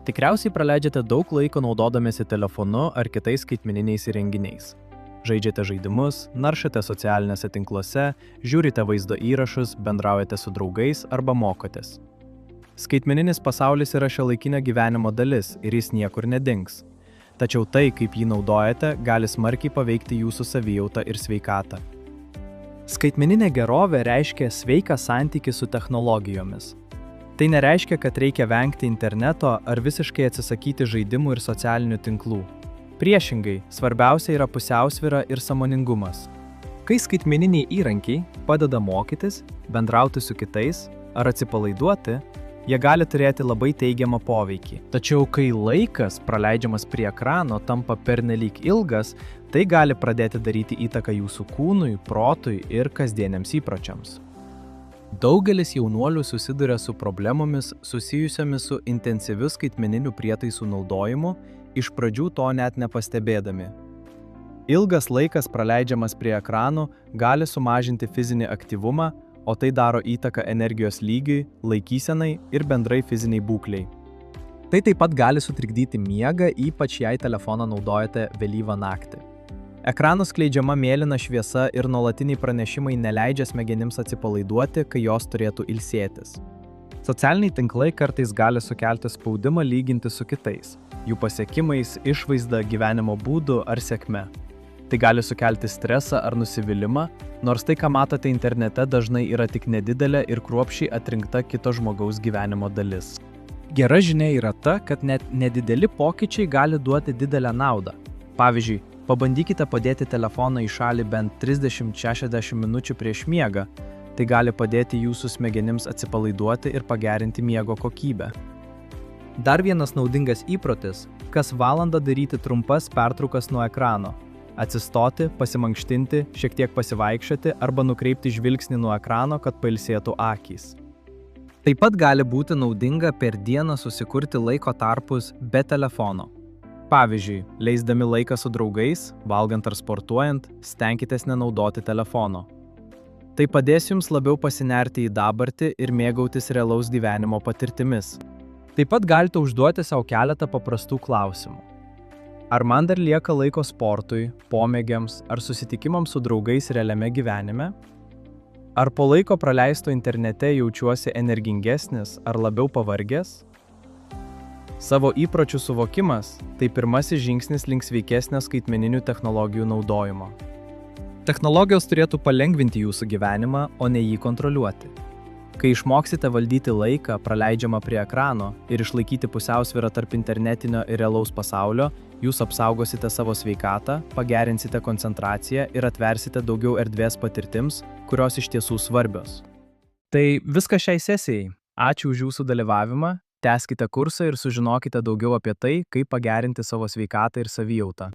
Tikriausiai praleidžiate daug laiko naudodamiesi telefonu ar kitais skaitmeniniais įrenginiais. Žaidžiate žaidimus, naršate socialiniuose tinkluose, žiūrite vaizdo įrašus, bendraujate su draugais arba mokotės. Skaitmeninis pasaulis yra šiuolaikinio gyvenimo dalis ir jis niekur nedings. Tačiau tai, kaip jį naudojate, gali smarkiai paveikti jūsų savijautą ir sveikatą. Skaitmeninė gerovė reiškia sveiką santykį su technologijomis. Tai nereiškia, kad reikia vengti interneto ar visiškai atsisakyti žaidimų ir socialinių tinklų. Priešingai, svarbiausia yra pusiausvyra ir sąmoningumas. Kai skaitmeniniai įrankiai padeda mokytis, bendrauti su kitais ar atsipalaiduoti, jie gali turėti labai teigiamą poveikį. Tačiau kai laikas praleidžiamas prie ekrano tampa pernelyg ilgas, tai gali pradėti daryti įtaką jūsų kūnui, protui ir kasdieniams įpročiams. Daugelis jaunuolių susiduria su problemomis susijusiamis su intensyviu skaitmeninių prietaisų naudojimu, iš pradžių to net nepastebėdami. Ilgas laikas praleidžiamas prie ekranų gali sumažinti fizinį aktyvumą, o tai daro įtaką energijos lygiui, laikysenai ir bendrai fiziniai būkliai. Tai taip pat gali sutrikdyti miegą, ypač jei telefoną naudojate vėlyvą naktį. Ekranų skleidžiama mėlyna šviesa ir nuolatiniai pranešimai neleidžia smegenims atsipalaiduoti, kai jos turėtų ilsėtis. Socialiniai tinklai kartais gali sukelti spaudimą lyginti su kitais, jų pasiekimais, išvaizda, gyvenimo būdu ar sėkme. Tai gali sukelti stresą ar nusivylimą, nors tai, ką matote internete, dažnai yra tik nedidelė ir kruopščiai atrinkta kito žmogaus gyvenimo dalis. Gera žinia yra ta, kad net nedideli pokyčiai gali duoti didelę naudą. Pavyzdžiui, pabandykite padėti telefoną į šalį bent 30-60 minučių prieš miegą. Tai gali padėti jūsų smegenims atsipalaiduoti ir pagerinti miego kokybę. Dar vienas naudingas įprotis – kas valandą daryti trumpas pertraukas nuo ekrano. Atsistoti, pasimankštinti, šiek tiek pasivaikščioti arba nukreipti žvilgsnį nuo ekrano, kad pailsėtų akys. Taip pat gali būti naudinga per dieną susikurti laiko tarpus be telefono. Pavyzdžiui, leisdami laiką su draugais, valgant ar sportuojant, stenkitės nenaudoti telefono. Tai padės jums labiau pasinerti į dabartį ir mėgautis realaus gyvenimo patirtimis. Taip pat galite užduoti sau keletą paprastų klausimų. Ar man dar lieka laiko sportui, pomėgiams ar susitikimams su draugais realiame gyvenime? Ar po laiko praleisto internete jaučiuosi energingesnis ar labiau pavargęs? Savo įpročių suvokimas – tai pirmasis žingsnis link sveikesnio skaitmeninių technologijų naudojimo. Technologijos turėtų palengvinti jūsų gyvenimą, o ne jį kontroliuoti. Kai išmoksite valdyti laiką praleidžiamą prie ekrano ir išlaikyti pusiausvyrą tarp internetinio ir realaus pasaulio, jūs apsaugosite savo sveikatą, pagerinsite koncentraciją ir atversite daugiau erdvės patirtims, kurios iš tiesų svarbios. Tai viskas šiai sesijai. Ačiū už jūsų dalyvavimą, tęskite kursą ir sužinokite daugiau apie tai, kaip pagerinti savo sveikatą ir savijautą.